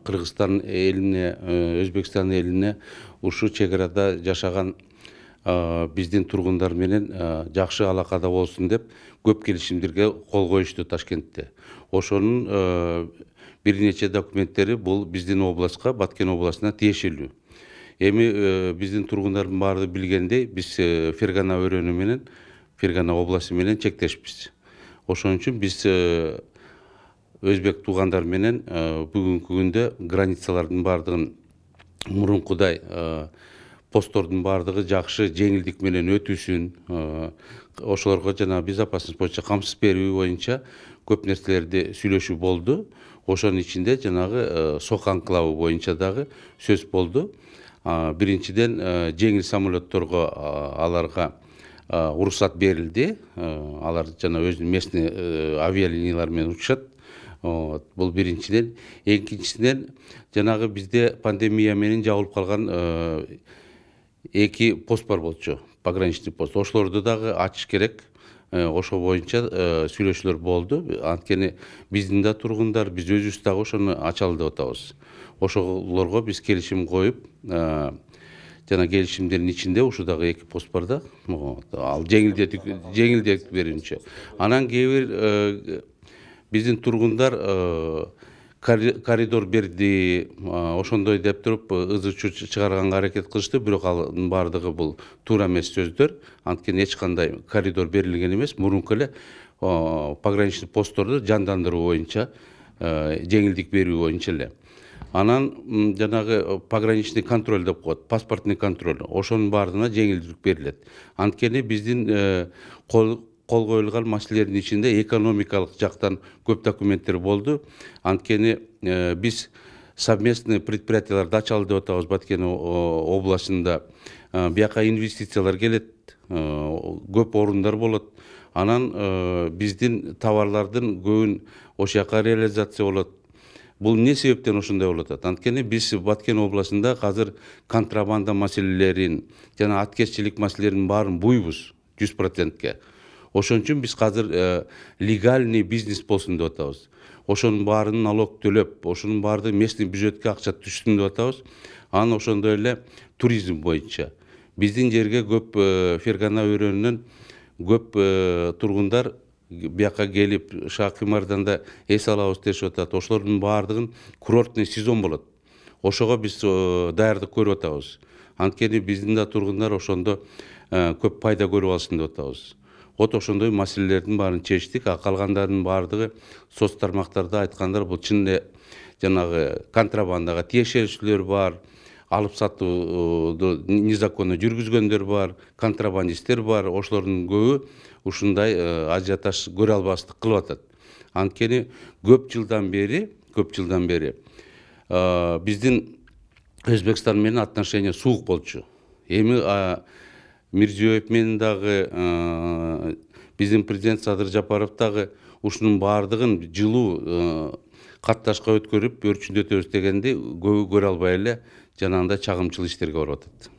Кыргызстан элине, Өзбекстан элине ушу чек арада жашаган биздин тургундар менен жакшы алакада болсун деп көп келишимдерге кол коюшту Ташкентте. Ошонун бир нече документтери бул биздин областка, Баткен областына тиешелүү. Эми биздин тургундардын баары билгендей, биз Фергана өрөөнү менен, Фергана областы менен чектешпиз. Ошон үчүн биз өзбек туугандар менен бүгүнкү күндө границалардын баардыгын мурункудай посттордун баардыгы жакшы жеңилдик менен өтүүсүн, ошолорго жана безопасность боюнча камсыз берүү боюнча көп нерселерди сүйлөшүү болду. Ошонун ичинде жанагы Сок анклавы боюнча дагы сөз болду. Биринчиден жеңил самолетторго аларга уруксат берилди. Алар жана өзүнүн местный авиалиниялар менен учушат. Бул биринчиден. Экинчиден жанагы бизде пандемия менен жабылып калган эки пост бар болчу, пограничный пост. Ошолорду дагы ачыш керек. Ошол боюнча сүйлөшүүлөр болду. Анткени биздин да тургундар, биз өзүбүз дагы ошону ачалы деп атабыз. Ошолорго биз келишим коюп, жана келишимдердин ичинде ушудагы эки пост бар да. Ал жеңилдетип берүүнчө. Анан кээ бир биздин тургундар коридор берди, ошондой деп туруп ызы чуу чыгарганга аракет кылышты, бирок алардын баардыгы бул туура эмес сөздөр. Анткени эч кандай коридор берилген эмес. Мурунку эле пограничный постторду жандандыруу боюнча, жеңилдик берүү боюнча эле. Анан жанагы пограничный контроль деп коет, паспортный контроль. Ошонун баардыгына жеңилдик берилет. Анткени биздин кол коюлган маселелердин ичинде экономикалык жактан көп документтер болду. Анткени биз совместный предприятияларды ачалы деп атабыз Баткен областында. Бияка инвестициялар келет, көп орундар болот. Анан биздин товарлардын көбүн ошол жака реализация болот. Бул эмне себептен ошондой болуп атат? Анткени биз Баткен областында азыр контрабанда маселелерин жана аткезчилик маселелеринин баарын буйбуз 100%. Ошон үчүн биз азыр легальный бизнес болсун деп атабыз. Ошонун баарын налог төлөп, ошонун баардыгы местный бюджетке акча түшсүн деп атабыз. Анан ошондой эле туризм боюнча биздин жерге көп Фергана өрөөнүнөн көп тургундар бияка келип Шакымардан да эс алабыз дешип атат. Ошолордун баардыгын курортный сезон болот. Ошого биз даярдык көрүп атабыз. Анткени биздин да тургундар ошондо көп пайда көрүп алсын деп атабыз. Ошондой маселелердин баарын чечтик. Калгандардын баардыгы соц тармактарда айткандар бул чын эле жанагы контрабандага тиешелүүлөр бар, алып сатууду незаконно жүргүзгөндөр бар, контрабандисттер бар. Ошолордун көбү ушундай ажиотаж көрө албастык кылып атат. Анткени көп жылдан бери биздин Өзбекстан менен отношения суук болчу. Эми Мирзиёев менен дагы биздин президент Садыр Жапаров дагы ушунун баардыгын жылуу катташка өткөрүп, өрчүндөтөбүз дегенди көбү көрө албай эле жанагындай чагымчыл иштерге барып атат.